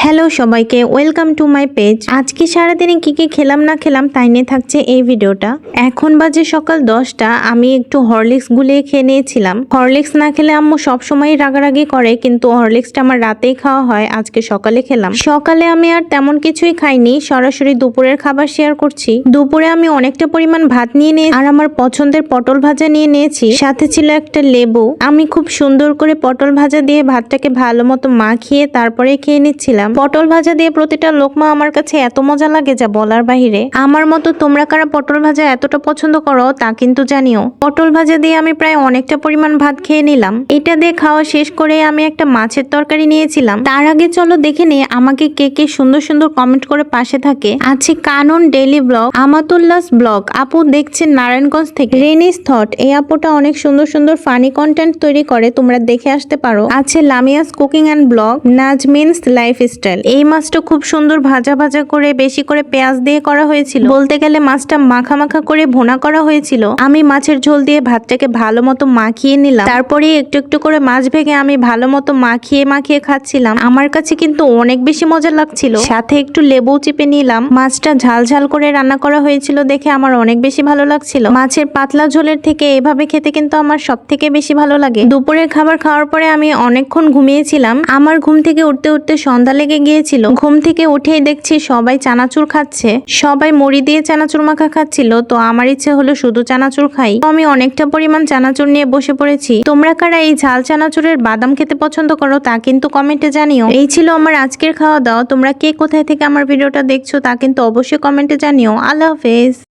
Hello সবাইকে, welcome to my page. আজকে সারাদিনে কি খেলাম না খেলাম তাই নিয়ে থাকছে এই ভিডিওটা। এখন বাজে সকাল 10টা। আমি একটু হরলিক্স গুলিয়ে খেয়ে নিয়েছিলাম। হরলিক্স না খেলে আম্মু সবসময় রাগারাগি করে, কিন্তু হরলিক্সটা আমার রাতেই খাওয়া হয়, আজকে সকালে খেলাম। সকালে আমি আর তেমন কিছুই খাইনি, সরাসরি দুপুরের খাবার শেয়ার করছি। দুপুরে আমি অনেকটা পরিমাণ ভাত নিয়ে নিয়েছি আর আমার পছন্দের পটল ভাজা নিয়ে নিয়েছি, সাথে ছিল একটা লেবু। আমি খুব সুন্দর করে পটল ভাজা দিয়ে ভাতটাকে ভালো মতো মাখিয়ে তারপরে খেয়ে নিচ্ছিলাম। পটল ভাজা দিয়ে প্রতিটা লোকমা আমার কাছে এত মজা লাগে যা বলার বাহিরে। আমার মতো তোমরা কারা পটল ভাজা এতটা পছন্দ করো তা কিন্তু জানিও। পটল ভাজা দিয়ে আমি প্রায় অনেকটা পরিমাণ ভাত খেয়ে নিলাম। এটা দিয়ে খাওয়া শেষ করে আমি একটা মাছের তরকারি নিয়েছিলাম। তার আগে চলো দেখে নিই আমাকে কে কে সুন্দর সুন্দর কমেন্ট করে পাশে থাকে। আছে কানন ডেইলি ব্লগ, আমাতুল্লাস ব্লগ আপু দেখছেন নারায়ণগঞ্জ থেকে। রেনিস থট, এই আপুটা অনেক সুন্দর সুন্দর ফানি কন্টেন্ট তৈরি করে, তোমরা দেখে আসতে পারো। আছে Lamia's cooking and blog, Nazmin's lifestyle. এই মাছটা খুব সুন্দর ভাজা ভাজা করে বেশি করে পেঁয়াজ দিয়ে করা হয়েছিল, বলতে গেলে মাছটা মাখা মাখা করে ভুনা করা হয়েছিল। আমি মাছের ঝোল দিয়ে ভাতটাকে ভালো মতো মাখিয়ে নিলাম, তারপরে একটু একটু করে মাছ ভেঙে আমি ভালো মতো মাখিয়ে মাখিয়ে খাচ্ছিলাম। আমার কাছে কিন্তু অনেক বেশি মজা লাগছিল, সাথে একটু লেবু চিপে নিলাম। মাছটা ঝাল ঝাল করে রান্না করা হয়েছিল দেখে আমার অনেক বেশি ভালো লাগছিল। মাছের পাতলা ঝোলের থেকে এভাবে খেতে কিন্তু আমার সব থেকে বেশি ভালো লাগে। দুপুরের খাবার খাওয়ার পরে আমি অনেকক্ষণ ঘুমিয়েছিলাম। আমার ঘুম থেকে উঠতে উঠতে সন্ধ্যা লেগে গিয়েছিল। ঘুম থেকে উঠেই দেখছি সবাই চানাচুর খাচ্ছে, সবাই মুড়ি দিয়ে চানাচুর মাখা খাচ্ছিল। তো আমার ইচ্ছে হলো শুধু চানাচুর খাই, তো আমি অনেকটা পরিমাণ চানাচুর নিয়ে বসে পড়েছি। তোমরা কারা এই ঝাল চানাচুরের বাদাম খেতে পছন্দ করো তা কিন্তু কমেন্টে জানিও। এই ছিল আমার আজকের খাওয়া দাওয়া। তোমরা কে কোথায় থেকে আমার ভিডিওটা দেখছো তা কিন্তু অবশ্যই কমেন্টে জানিও। আল্লাহ হাফেজ।